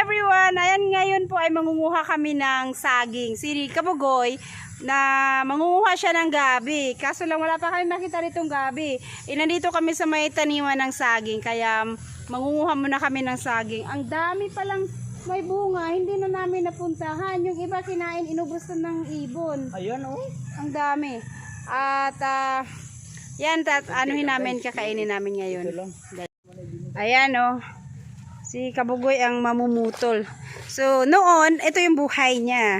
everyone! Ayan, ngayon po ay mangunguha kami ng saging. Si Kabugoy na mangunguha siya ng gabi. Kaso lang wala pa kami makita nitong gabi. Nandito kami sa may taniman ng saging. Kaya mangunguha muna kami ng saging. Ang dami palang may bunga. Hindi na namin napuntahan. Yung iba kinain, inubos na ng ibon. Ayan oh. Ang dami. At yan, anuhin namin, kakainin namin ngayon. Ayan oh. Si Kabugoy ang mamumutol. So, noon, ito yung buhay niya.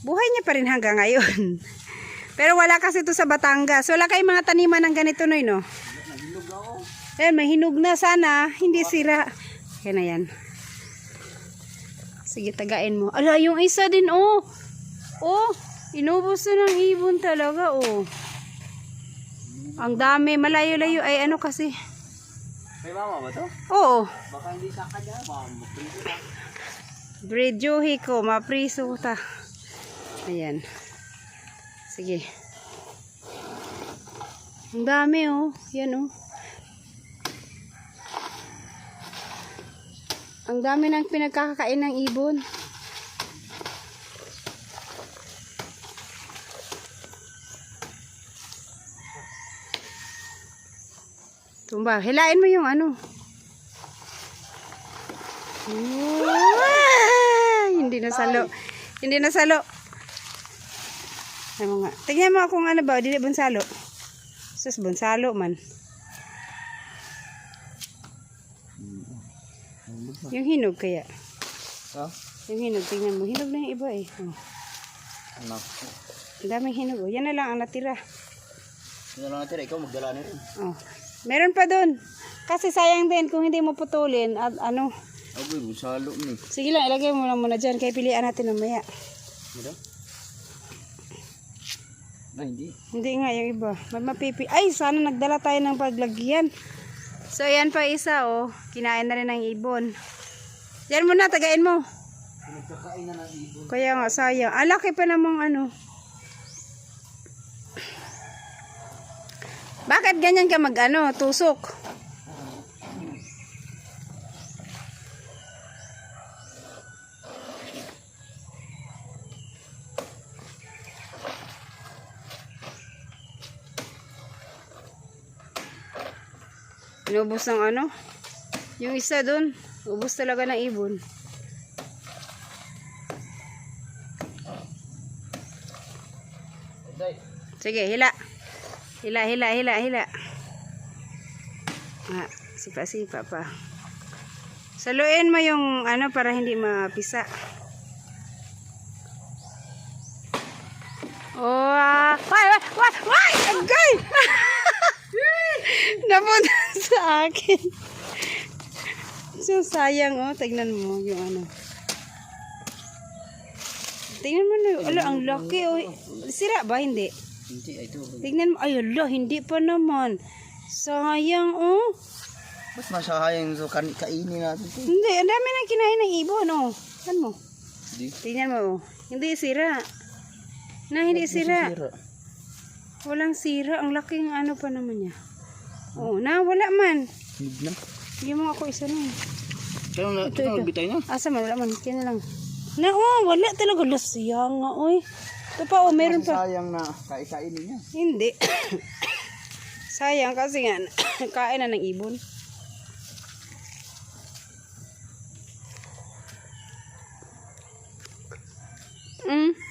Buhay niya pa rin hanggang ngayon. Pero wala kasi ito sa Batangas. Wala kayong mga taniman ng ganito, Noy, no? Nahinog ako. Ayan, may hinog na. Sana, hindi sira. Yan na yan. Sige, tagain mo. Ala, yung isa din, oh. Oh, inubos na ng ibon talaga, oh. Ang dami. Malayo-layo. Ay, ano kasi? May mama ba to? Oo. Baka hindi sa kanya. Baka mapriso lang. Bredyuhi ko, mapriso ta. Ayan. Sige. Ang dami oh. Yan oh. Ang dami ng pinagkakakain ng ibon. Tumba, hilain mo yung ano. Hindi nasalo. Hindi nasalo. Ano nga. Tingnan mo kung ano ba, dili bonsalo. Sus, bonsalo man. Yung hinog kaya. Ha? Yung hinog, tingnan mo. Hinog na yung iba eh. Oh. Anak. Ang daming hinog. Oh. Yan na lang ang natira. Yan lang natin. Ikaw magdala na rin. Oh. Meron pa dun. Kasi sayang din kung hindi mo putulin at ano. Aboy, busalo ni. Sige lang, ilagay mo lang muna dyan. Kaya pilihan natin mamaya. Ano? Na, hindi. Hindi nga yung iba. May mapipi. Ay, sana nagdala tayo ng paglagyan. So, yan pa isa oh. Kinain na rin ng ibon. Yan muna, tagain mo. Pinagkakain na ng ibon. Kaya nga, sayang. Ah, laki pa namang ano. Bakit ganyan ka mag-ano, tusok? Inubos ng ano? Yung isa dun, ubos talaga ng ibon. Sige, hila. Hila. Sipa pa. Saluin mo yung ano para hindi mapisa. Oh, why! Agay! Napunta sa akin. So, sayang oh. Tignan mo yung ano. Tignan mo na. Ala, ang laki oh. Sira ba? Hindi. Hindi, ito. Tignan mo. Ay, ala, hindi pa naman. Sayang oh. Ba't masahayang so kainin natin ito? Hindi, ang dami nang kinain ng ibon oh. Saan mo? Hindi. Tignan mo oh. Hindi sira. Na, hindi sira. Walang sira. Ang laking ano pa naman niya. Oh, na, wala man. Hinog na. Hindi mo ako isa na. Kaya ito. Nagbitay na? Asa man, wala man. Kaya na lang. Na, oh, wala talaga. Lasiyang nga, oy. Ito pa, oh, meron pa. Sayang na kainin niya. Hindi. Sayang kasi nga, kain na ng ibon.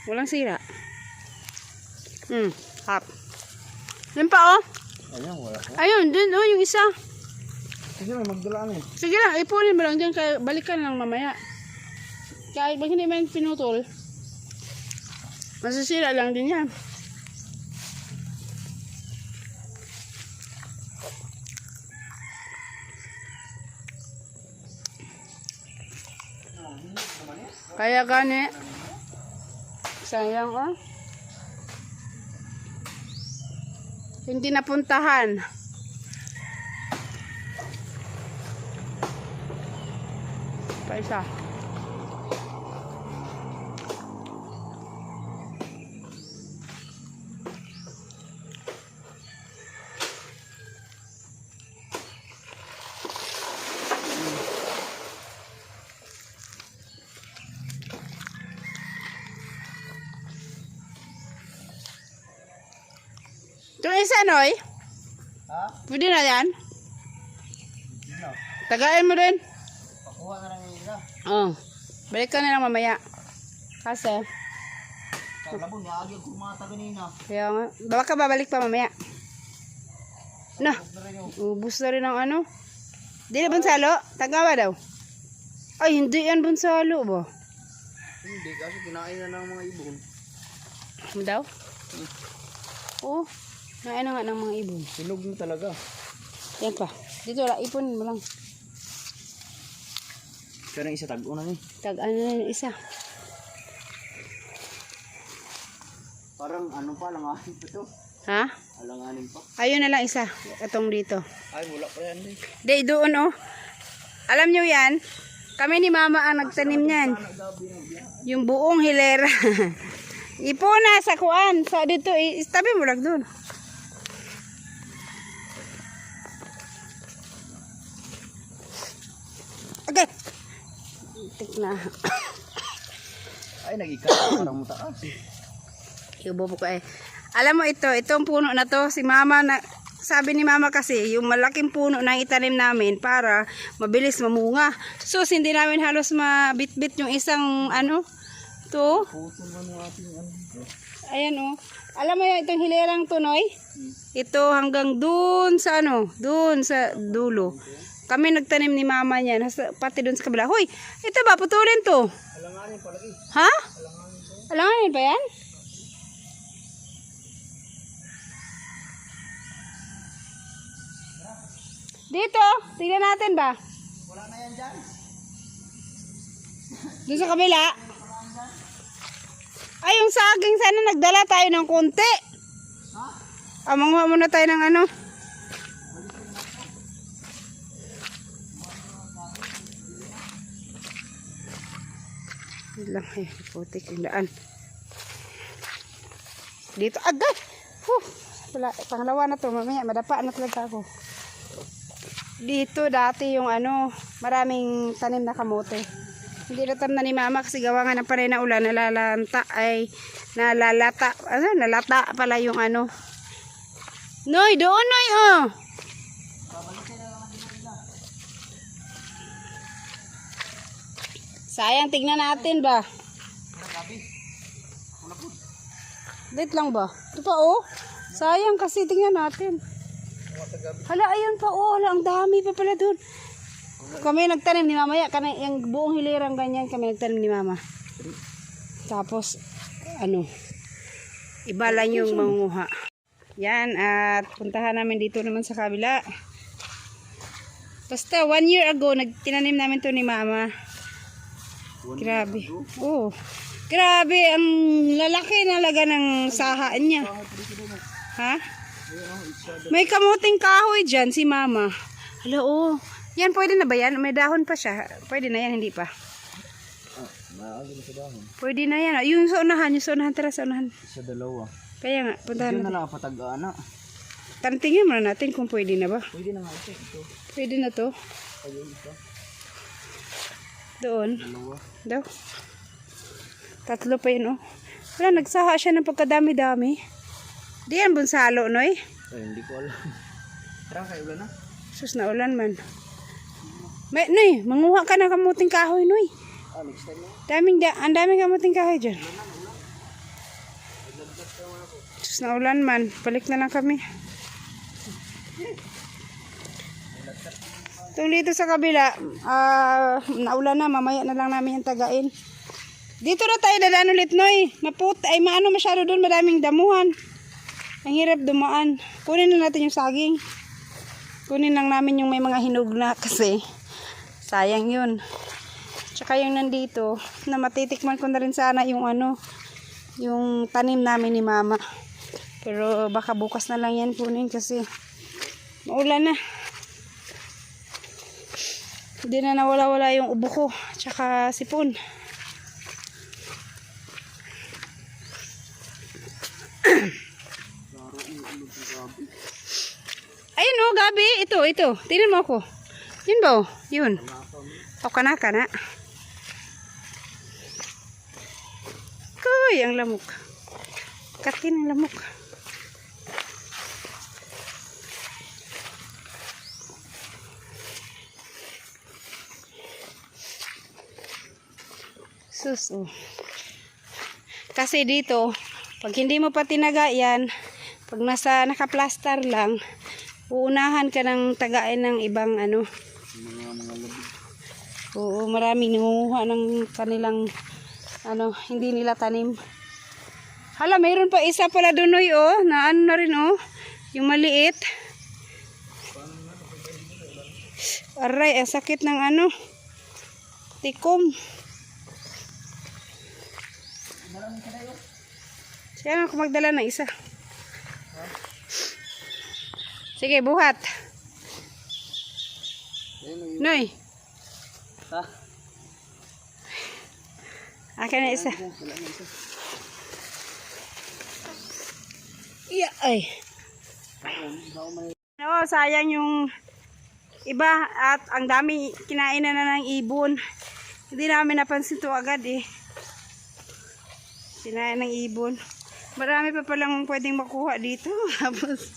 Walang sira. Hap. Yan pa, oh. Ayan, wala ko. Ayun, dun, oh, yung isa. Kasi may magdala na eh. Sige lang, ipunin mo lang dyan, kaya balikan lang mamaya. Kahit pag hindi man pinutol, masisira lang din yan. Kaya gani, sayang oh. Hindi napuntahan. Pa isa. Itong isa, Noy. Ha? Pwede na yan. Sino? Tagain mo din. Pakuha na lang yung isa. Oh. Balik ka na lang mamaya. Kasi, Talabon, niagay ang kumata kanina. kaya nga. Baka babalik pa mamaya. Na. Huwag na rin yung... Ubus na rin ang ano. Di na bunsalo? Tagawa daw. Ay, hindi yan bunsalo ba? Hindi, kasi kinain na ng mga ibon. Ano daw? Oo. Nain na nga ng mga ibon. Sinog mo talaga. Yan pa. Dito wala, ipon mo lang. Pero yung isa tag-o na eh. Tag-ano na yung isa. Parang ano pa, alanganin pa to. Ha? Alanganin pa. Ayun na lang isa. Itong dito. Ay, wala pa yan eh. Di, doon oh. Alam nyo yan, kami ni Mama ang nagtanim niyan. Yung buong hilera. Ipona sa kuan. Sa dito, istabi mo lang doon. Agad. Tik na. Ay, nag-ikat. Parang mataas. Iubo po ko eh. Alam mo itong puno na to, si Mama na, sabi ni Mama kasi, yung malaking puno na itanim namin para mabilis mamunga. So, hindi namin halos mabitbit yung isang ano, to. Puto mo ng ating ano dito. Ayan oh. Alam mo yung itong hilerang tunoy? Ito hanggang dun sa ano, dun sa dulo. Kami nagtanim ni Mama niyan, pati dun sa kabila. Hoy, ito ba, putulin to? Alanganin palagi. Ha? Alanganin ba yan? Dito, tingnan natin ba? Wala na yan dyan. Doon sa kabila. Ay, yung saging sana nagdala tayo ng konti. Ha? Manguha muna tayo ng ano. Lang eh, putik yung daan. Dito agad. Wala, pangalawa na to, mamaya madapa na talaga ako. Dito dati yung ano, maraming tanim na kamote. Hindi natam na ni Mama kasi gawa nga ng panay na ulan, nalalata pala yung ano. Noy, doon Noy oh. Sayang, tignan natin ba? Dito lang ba? Ito pa oh. Sayang kasi tingnan natin. Hala, ayun pa oh. Hala, ang dami pa pala doon. Kami nagtanim ni Mama. Yung buong hilirang ganyan kami nagtanim ni Mama. Tapos, ano, iba lang yung manguha. Yan, at puntahan namin dito naman sa kabila. Basta 1 year ago, tinanim namin to ni Mama. Grabe. Oh. Grabe, ang lalaki na laga ng sahaan niya. Ha? May kamuting kahoy dyan si Mama. Hala, oh. Yan, pwede na ba yan? May dahon pa siya. Pwede na yan, hindi pa. Maaali na sa dahon. Pwede na yan. Yung sa unahan, tara sa unahan. Isa dalawa. Kaya nga, puntahan Diyan na natin. lang patag-ana. Tantingin muna natin kung pwede na ba. Pwede na nga ito. Pwede na to. Ayun ito. Doon. Dalawa. Daw. Tatlo pa yun, oh. Wala, nagsaha siya ng pagkadami-dami. Di yan bunsalo, Noy. Ay, hindi ko alam. Tara, kayo ulan na. Sus na ulan man. Noy, manguha ka ng kamuting kahoy, Noy. Ah, next time na. Ang daming kamuting kahoy dyan. Sus na ulan man. Balik na lang kami. Itong dito sa kabila, naulan na, mamaya na lang namin yung tagain. Dito na tayo dadaan ulit, Noy. Ay, maano masyado doon, madaming damuhan. Ang hirap dumaan. Kunin na natin yung saging. Kunin lang namin yung may mga hinog na kasi sayang yun. Tsaka yung nandito, na matitikman ko na rin sana yung ano, yung tanim namin ni Mama. Pero baka bukas na lang yan kunin kasi maulan na. Hindi na nawala-wala yung ubo ko. Tsaka sipon. Ayun oh, gabi. Ito. Tingnan mo ako. Yun ba oh? Yun. O kanaka na. Kuy, ang lamok. Katin ang lamok. Sus, oh. Kasi dito, pag hindi mo pa tinaga yan, pag nakaplastar lang, uunahan ka ng tagain ng ibang ano. Mga labi. Oo, maraming nangunguha ng kanilang ano, hindi nila tanim. Hala, mayroon pa isa pala doon, oy, oh, na ano na rin, oh, yung maliit. Aray, ang sakit ng ano, tikom. Siya ako magdala ng isa. Sige, buhat. Noy. Ha? Akin na isa. Iya, ay. No, sayang yung iba at ang dami kinain na ng ibon. Hindi namin napansin to agad eh. Kinain ng ibon. Marami pa palang pwedeng makuha dito. Tapos,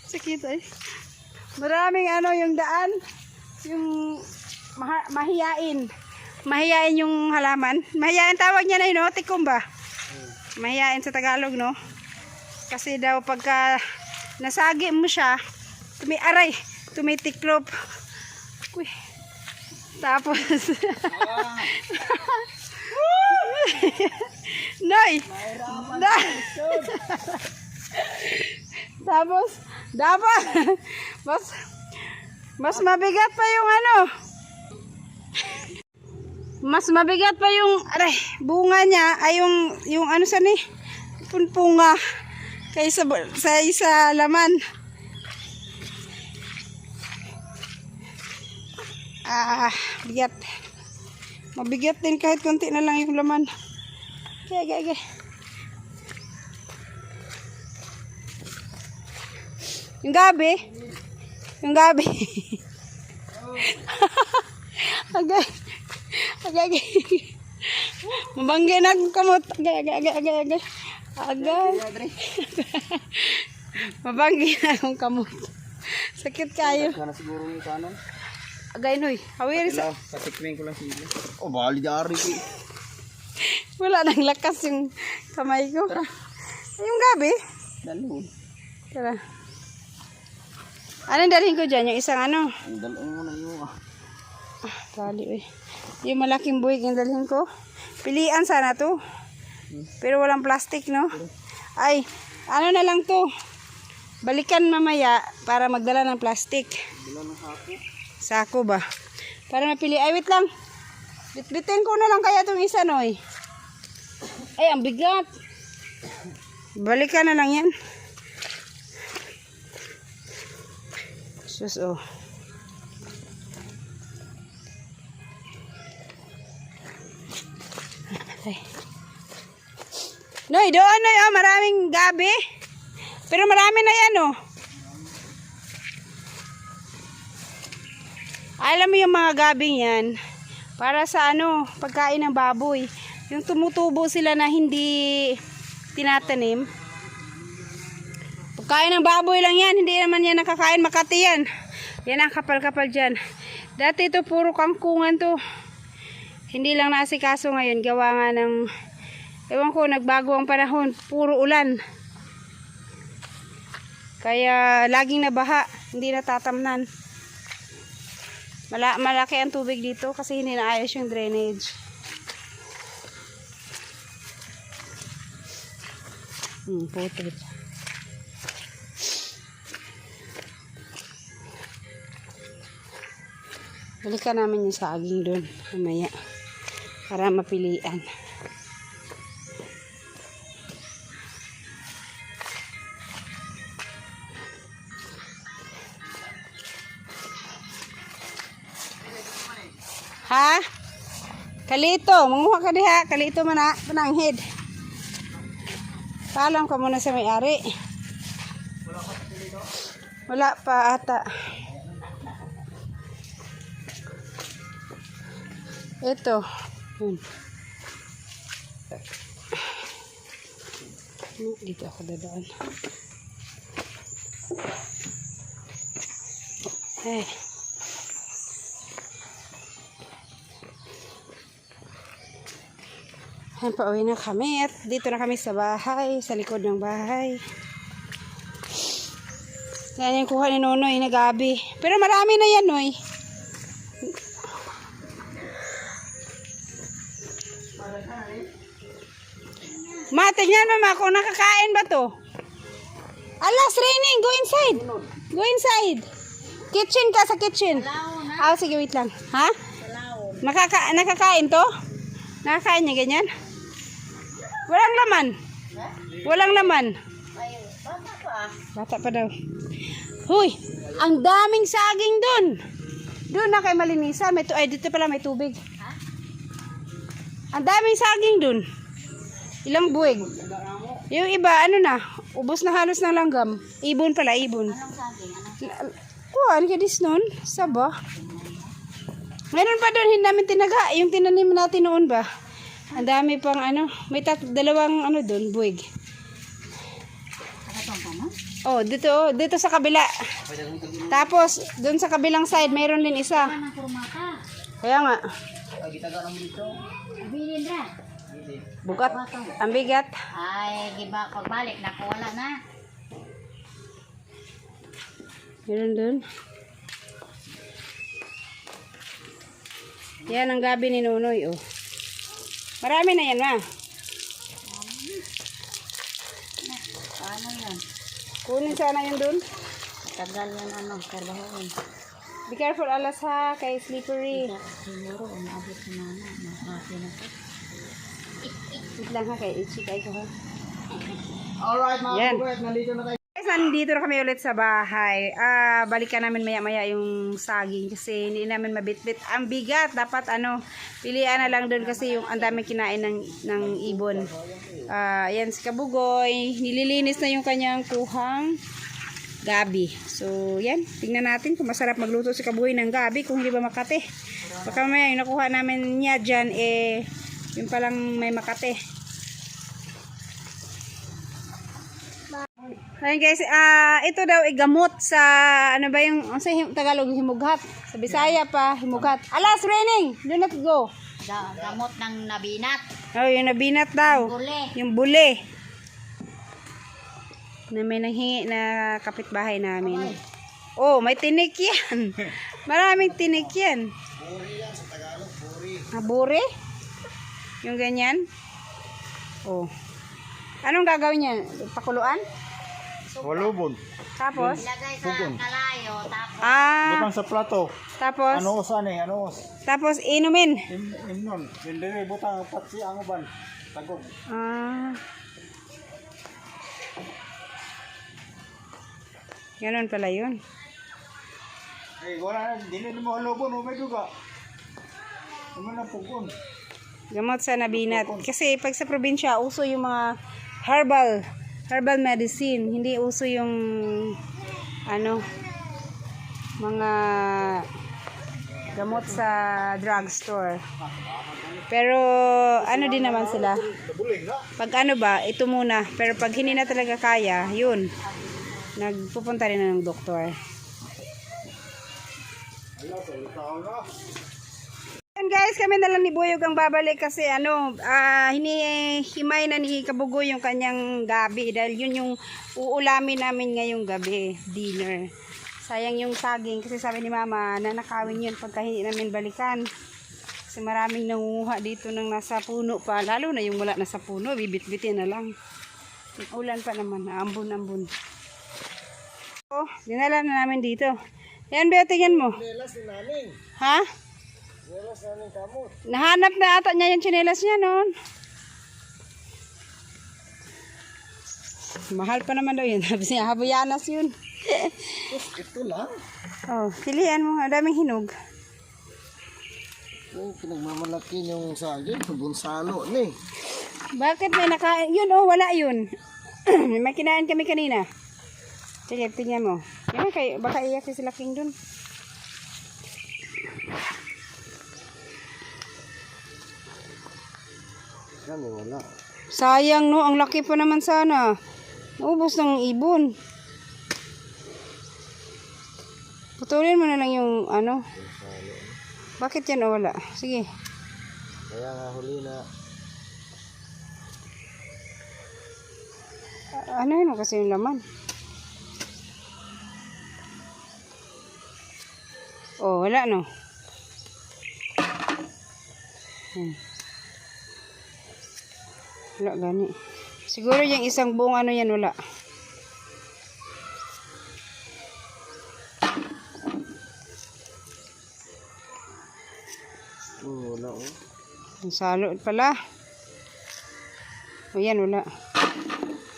sakit ay. Maraming ano yung daan. Yung mahiyain. Mahiyain yung halaman. Mahiyain tawag niya na yun, no? Tikom ba? Mahiyain sa Tagalog, no? Kasi daw pagka nasagi mo siya, tumitiklop. Uy. Tapos, Noy! Tapos, dapat, mas mabigat pa yung ano. Mas mabigat pa yung bunga niya ay yung ano sa ni punpunga kaysa sa isa laman. Bigat. Mabigat din kahit konti na lang yung laman. Okay. Yung gabi. Agay. Mabanggi na akong kamot. Agay. Mabanggi na akong kamot. Sakit kayo. Sana siguro yung kanan. Agay, Noy. Hawiri sa... Patikmin ko lang sila. Oh, bali dari ko. Wala nang lakas yung kamay ko. Tara. Yung gabi. Dalhin. Tara. Anong dalhin ko dyan? Yung isang ano? Dalhin mo na yung Dali, yung malaking buwig yung dalhin ko. Pilian sana to. Pero walang plastic, no? Ay, ano na lang to. Balikan mamaya para magdala ng plastic. Dala ng sako. Sako ba? Para mapili. Ay, wait lang. Bitbitin ko na lang kaya itong isa, Noy. Ay, ang bigat. Balikan na lang yan. Sus, oh. Ay. Noy, doon, Noy, oh, maraming gabi. Pero marami na yan, oh. Alam mo yung mga gabing yan, para sa ano, pagkain ng baboy. Yung tumutubo sila na hindi tinatanim. Pagkain ng baboy lang yan, hindi naman yan nakakain, Makati yan. Yan ang kapal-kapal dyan. Dati ito puro kangkungan to. Hindi lang naasikaso ngayon, gawa nga ng, ewan ko, nagbago ang panahon, puro ulan. Kaya laging nabaha, hindi natatamnan. Malaki ang tubig dito kasi hindi naayos yung drainage. Puti. Balikan namin yung saging doon mamaya para mapilian. Ha? Kalito, manguha ka diha. Kalito man na, pananghid. Paalam ka muna sa may-ari. Wala pa ata. Ito. Dito ako dadaan. Ayan, pauwi na kami at dito na kami sa bahay, sa likod ng bahay. Yan yung kuha ni Nonoy na gabi. Pero marami na yan, Noy. Ma, tignan mo ma kung nakakain ba to. Alas, raining. Go inside. Go inside. Kitchen ka sa kitchen. Ah, sige, wait lang. Ha? Nakakain to? Nakakain niya ganyan? Walang laman. Walang laman. Bata pa daw. Huy, ang daming saging dun. Doon na kay Malinisa. Ay, dito pala may tubig. Ang daming saging dun. Ilang buwig. Yung iba, ano na, ubos na halos ng langgam. Ibon pala, ibon. Anong saging? Kuhaan ka dis nun? Saba? Meron pa doon, hindi namin tinaga. Yung tinanim natin noon ba? Ang dami pang ano, may dalawang ano doon, buwig. Oh, dito sa kabila. Tapos, doon sa kabilang side, mayroon din isa. Kaya nga. Bilin ra. Bugat. Ang bigat. Ay, giba pagbalik naku wala na. Meron doon. Yan ang gabi ni Nonoy, oh. Marami na yan, ma. Paano yan? Kunin sana yun doon. Tagal yan ano, karbahoon. Be careful, alas ha, kay slippery. Siguro, umaabot si mama. Makasi na po. Wait lang ha, kay itchy kayo ha. Alright mga Yan. kabugwet, nandito na tayo. Guys, nandito na kami ulit sa bahay. Balikan namin maya-maya yung saging kasi hindi namin mabitbit. Ang bigat, dapat ano, pilian na lang doon kasi yung ang dami kinain ng ibon. Yan si Kabugoy, nililinis na yung kanyang kuhang gabi. So, yan, tingnan natin kung masarap magluto si Kabugoy ng gabi kung hindi ba makate. Baka mamaya yung nakuha namin niya dyan, yung palang may makate. Ayun guys, ito daw gamot sa ano ba yung sa Tagalog himughat, sa Bisaya pa himughat. Alas raining, do not go. Gamot ng nabinat. Oh, yung nabinat daw. Bule. Yung bule. Na may nanghingi na kapitbahay namin. Oh, may tinik yan. Maraming tinik yan. Buri yan sa Tagalog, buri. Buri? Yung ganyan? Oh. Anong gagawin niya? Pakuluan? Walubon. Tapos? Ilagay sa kalayo, tapos Butang sa plato. Tapos? Ano os ani? Ano os? Tapos inumin. Imnon. Hindi butang patsi ang uban. Tagog. Ganun pala yun. Wala na. Dili mo halubon. May duga. Ano na pugon? Gamot sa nabinat. Kasi pag sa probinsya, uso yung mga herbal medicine. Hindi uso yung ano, mga gamot sa drugstore. Pero ano din naman sila. Pag ano ba, ito muna. Pero pag hindi na talaga kaya, yun. Nagpupunta rin na ng doktor. And guys, kami na lang ni Buyog ang babalik kasi ano, hinihimay na ni Kabugoy yung kanyang gabi dahil yun yung uulamin namin ngayong gabi, dinner. Sayang yung saging kasi sabi ni Mama na nakawin yun pagka hindi namin balikan. Kasi maraming nangunguha dito ng nasa puno pa, lalo na yung wala nasa puno, bibit-bitin na lang. Ulan pa naman, ambon-ambon. Oh, dinala na namin dito. Yan, Bea, tingnan mo. Ha? Nahanap na ata niya yung tsinelas niya noon. Mahal pa naman daw yun. Sabi niya, habuyanas yun. Ito lang. Oh, pilihan mo. Ang daming hinog. Pinagmamalaki yung saging. Bunsalo ni. Bakit may nakain? Yun, oh, wala yun. May kinain kami kanina. Sige, tingnan mo. Yan, baka iyak si sila King dun. Wala. Sayang no, ang laki pa naman sana. Naubos ng ibon. Putulin mo na lang yung ano. Bakit yan o wala? Sige. Kaya nga huli na. Ano yun kasi yung laman? Oh, wala no. Wala gani. Siguro yung isang buong ano yan wala. Wala oh. Ang salo pala. O yan wala.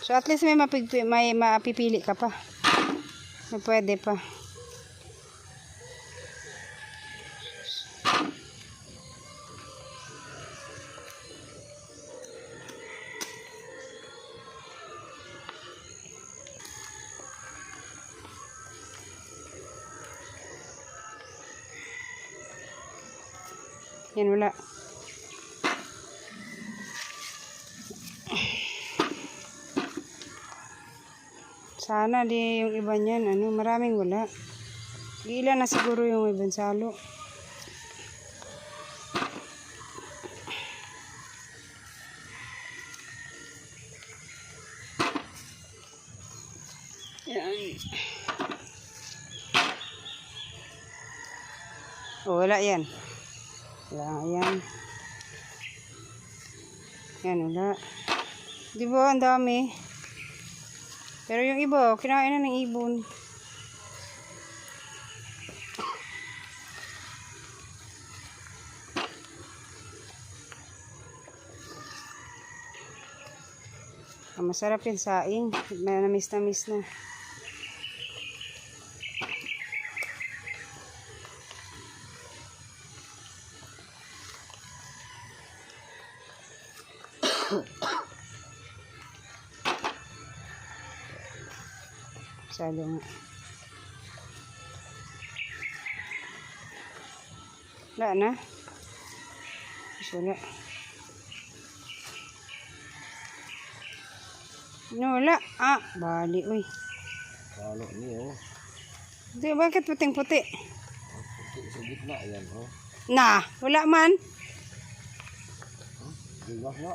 So at least may mapipili ka pa. May pwede pa. Yan wala. Sana di yung iba niyan, ano, maraming wala. Ilan na siguro yung ibang salo. Yan. Oh, wala yan. Wala nga yan. Yan, wala. Di ba, ang dami. Pero yung iba, kinain na ng ibon. Masarap yung saing. Namis na. Salo nga. Wala na. Wala. Wala. Ah, bali. Uy. Salo niyo. Di, bakit puting-puti? Sa gitna yan oh. Na, wala man. Diba na?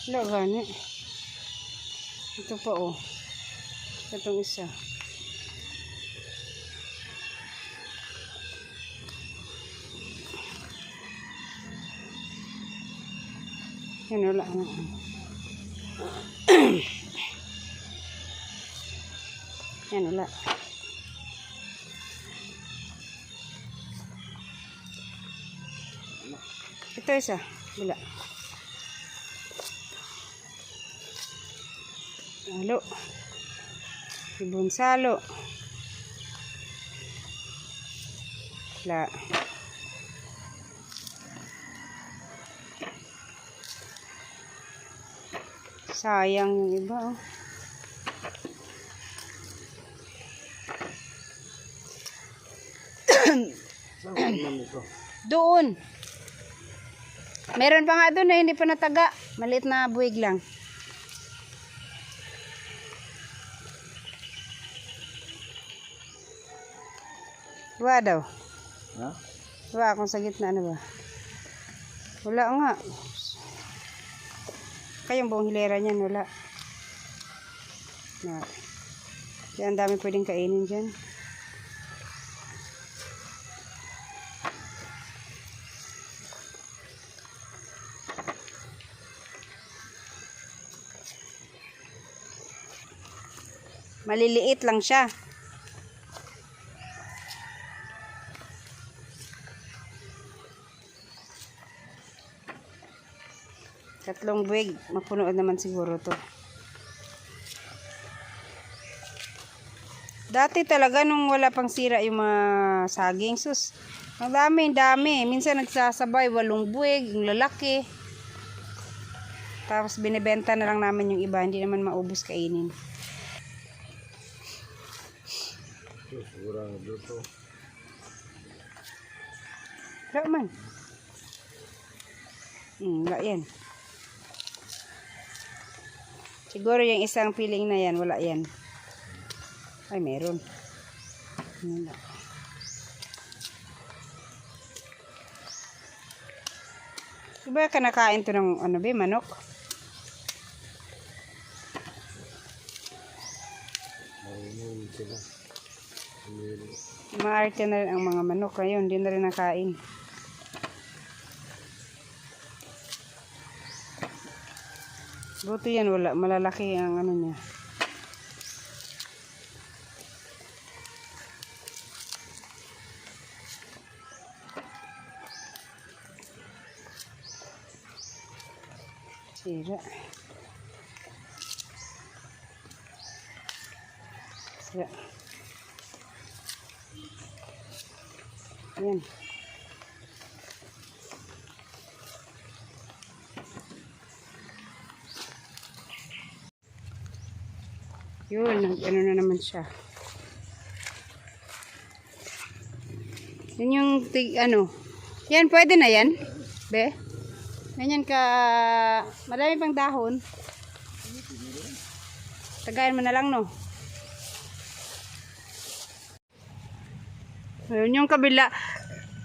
Wala gani. Ito pa oh. Itong isa. Yan wala na. Yan wala. Ito isa. Wala. Salo. Ibon salo. Wala. Sayang yung iba oh. Saan naman ito? Doon. Meron pa nga doon na hindi pa nataga. Maliit na buwig lang. Wala daw. Ha? Wala kung sa gitna ano ba? Wala nga. Kayong buong hilera niyan wala. Na. Yan dami pwedeng kainin dyan. Maliliit lang siya. Tatlong buwig, mapuno naman siguro to. Dati talaga nung wala pang sira yung mga saging, sus, ang dami. Minsan nagsasabay 8 buwig, yung lalaki. Tapos binibenta na lang namin yung iba, hindi naman maubos kainin. Sigurado dito. Wala man. Wala yan. Siguro yung isang piling na yan, wala yan. Ay, meron. Wala. Diba ka nakain to ng ano ba, manok? maarte na rin ang mga manok. Ayun, hindi na rin nakain. Buti yan, wala. Malalaki ang ano niya. Sira. Sira. Ayan. Yun, ano na naman siya. Yun yung, ano. Yan, pwede na yan. Be? Ganyan ka, marami pang dahon. Tagayan mo na lang, no? Ayun yung kabila.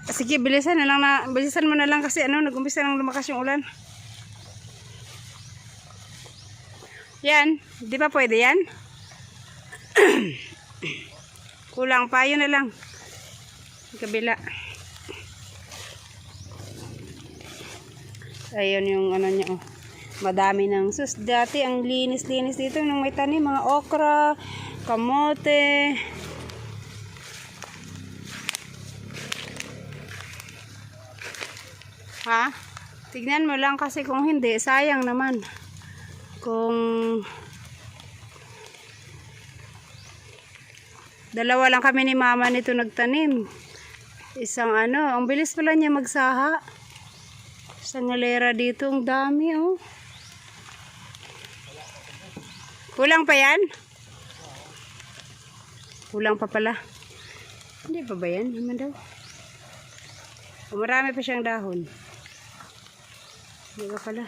Sige, bilisan mo na lang kasi ano, nag-umpisa nang lumakas yung ulan. Yan, di ba pwede yan? Kulang pa, yun na lang. Kabila. Ayun yung ano niya, oh. Madami ng sus. Dati ang linis-linis dito nung may tanim, mga okra, kamote. Ha? Tignan mo lang kasi kung hindi, sayang naman. Kung dalawa lang kami ni mama nito nagtanim. Isang ano, ang bilis pala niya magsaha. Isang ngalera dito, ang dami, oh. Kulang pa yan? Kulang pa pala. Hindi pa ba yan? Naman daw. O, marami pa siyang dahon. Hindi ba pala?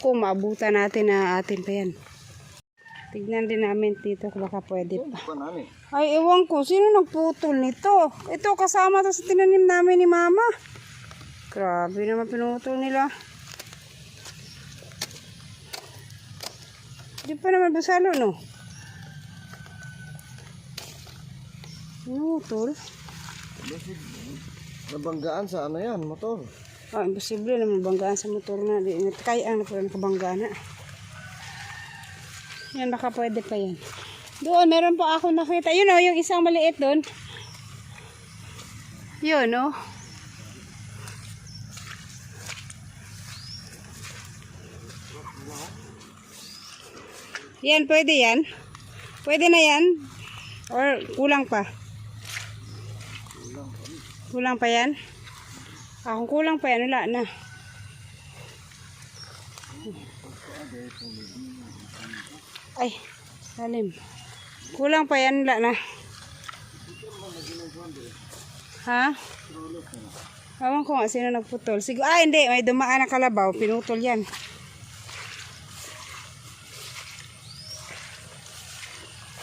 Kung maabutan natin na atin pa yan. Tignan din namin dito kung baka pwede pa. Ay, ewan ko. Sino nagputol nito? Ito kasama to sa tinanim namin ni mama. Grabe naman pinutol nila. Di pa naman basalo, no? Pinutol? Nabanggaan sa ano yan, motor. Ah, imposible na mabanggaan sa motor na. Kaya ang nakabanggaan na. Yan, baka pwede pa yan. Doon, meron pa ako nakita. Yun o, yung isang maliit doon. Yun o. Yan, pwede yan. Pwede na yan. Or kulang pa. Kulang pa yan. Ah, kung kulang pa yan, wala na. Ay, salim. Kulang pa yan, wala na. Ha? Ewan ko nga sino nagputol. Siguro, hindi. May dumaan na kalabaw. Pinutol yan.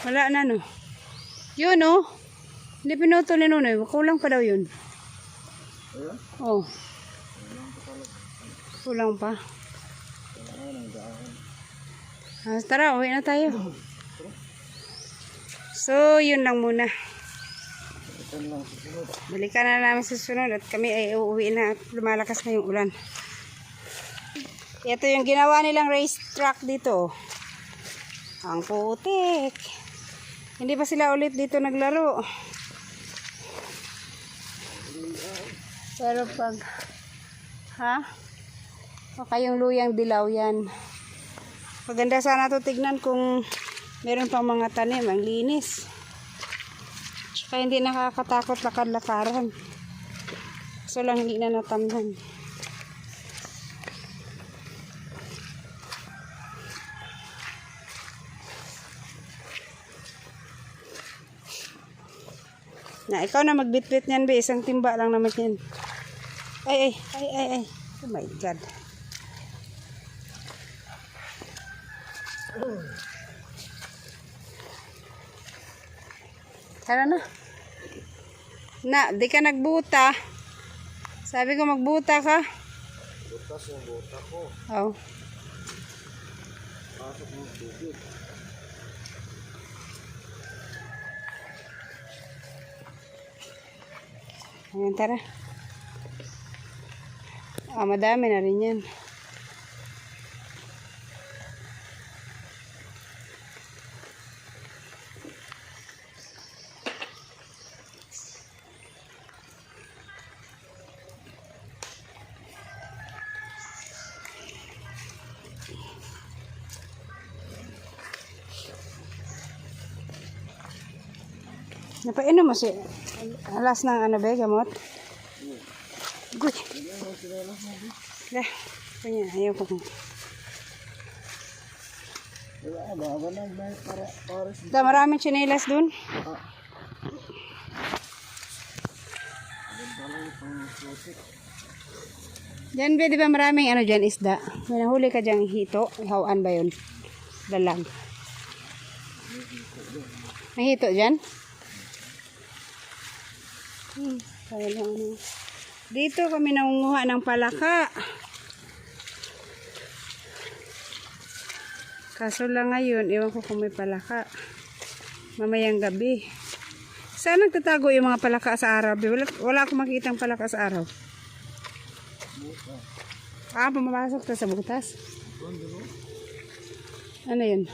Wala na, no? Yun, no? Hindi pinutol ni Nunoy. Kulang pa daw yun. Oh. Kulang pa. Tara, uwi na tayo. So, yun lang muna. Balikan na namin sa sunod at kami ay uuwi na at lumalakas na yung ulan. Ito yung ginawa nilang race track dito. Ang putik. Hindi pa sila ulit dito naglaro. Pero pag o kayong luyang dilaw yan. Maganda sana to tignan kung meron pang mga tanim. Ang linis. Tsaka hindi nakakatakot lakad-lakaran. So lang hindi na natamnan. Na, ikaw na magbitbit niyan, be. Isang timba lang naman yan. Ay. Oh my God. Tara na. Na, di ka nagbuta. Sabi ko magbuta ka. Butas yung buta ko. Oh. Pasok mo tubig. Ayan, tara. Madami na rin yan. Napainom mo si alas ng ano ba, gamot? Good. Dah, punya, ayaw ko. Da, maraming tsinelas dun. Diyan ba, di ba maraming ano dyan, isda? May nahuli ka dyan hito. Ihawan ba yun? Dalag. May hito dyan? Dito kami nangunguha ng palaka. Kaso lang ngayon, ewan ko kung may palaka. Mamayang gabi. Saan nagtatago yung mga palaka sa araw? Wala akong makitang palaka sa araw. Pumapasok to sa butas. Ano yun?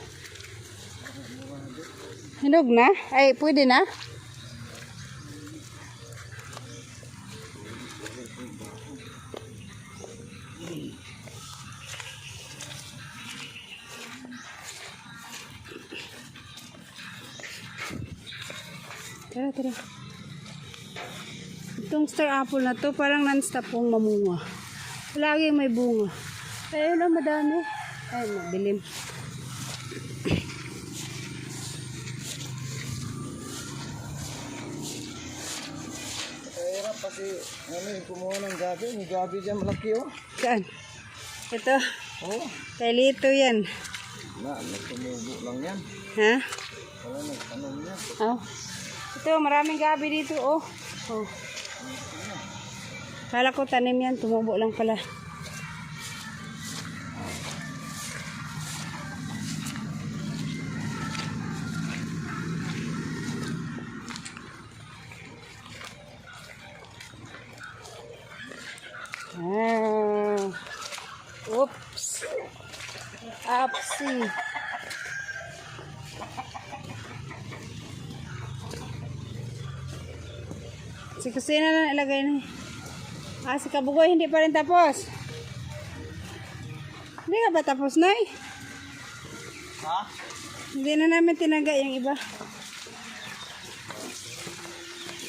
Hinog na? Ay, pwede na? Tara, tara. Itong star apple na to, parang non-stop pong mamunga. Lagi may bunga. Ayun na, madami. Ay, madilim. Hirap kasi ano yung kumuha ng gabi. May gabi dyan malaki oh. Saan? Ito. Oh. Kay Lito yan. Nagtumubo lang yan. Ha? Wala nagtanong niya. Oh. Ito, maraming gabi dito, oh. Oh. Kala ko tanim yan, tumubo lang pala. Oops. Upsi. Si kusina na ilagay na. Si Kabugoy hindi pa rin tapos. Hindi ka ba tapos, Nay? Ha? Hindi na namin tinaga yung iba.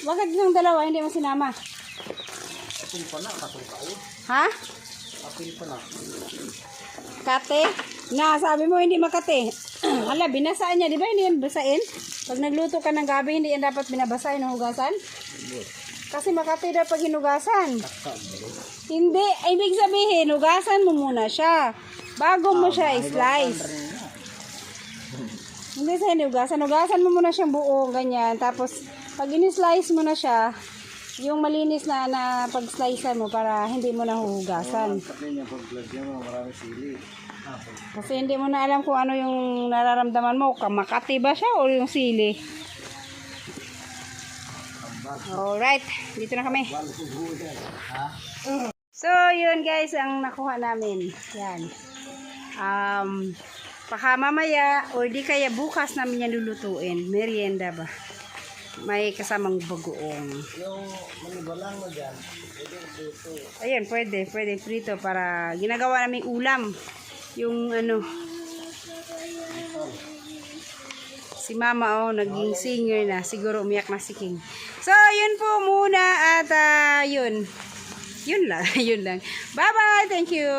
Bakit yung dalawa hindi mo sinama? Apil pa na, katong kayo. Ha? Apil pa na. Kate? Na, sabi mo hindi makate. Hala, binasaan niya. Di ba hindi yan basain? Pag nagluto ka ng gabi, hindi yan dapat binabasahin ng hugasan? Kasi makate daw pag hinugasan. Hindi. Ibig sabihin, hugasan mo muna siya. Bago mo siya i-slice. Hindi sa hinugasan. Hugasan mo muna siyang buo, ganyan. Tapos, pag in-slice mo na siya, yung malinis na pag-slice mo para hindi mo na huhugasan. Kasi niya pag-vlog niya, marami sili. Kasi hindi mo na alam kung ano yung nararamdaman mo. Makati ba siya o yung sili? Alright, dito na kami. So, yun guys, ang nakuha namin. Yan. Baka mamaya o di kaya bukas namin yan lulutuin. Merienda ba? May kasamang bagoong. Yung manibalang mo dyan, pwede dito. Ayun, pwede prito para ginagawa namin ulam. Yung ano, si Mama naging singer na. Siguro umiyak na si King. So, yun po muna at yun. Yun lang. Yun lang. Bye-bye. Thank you.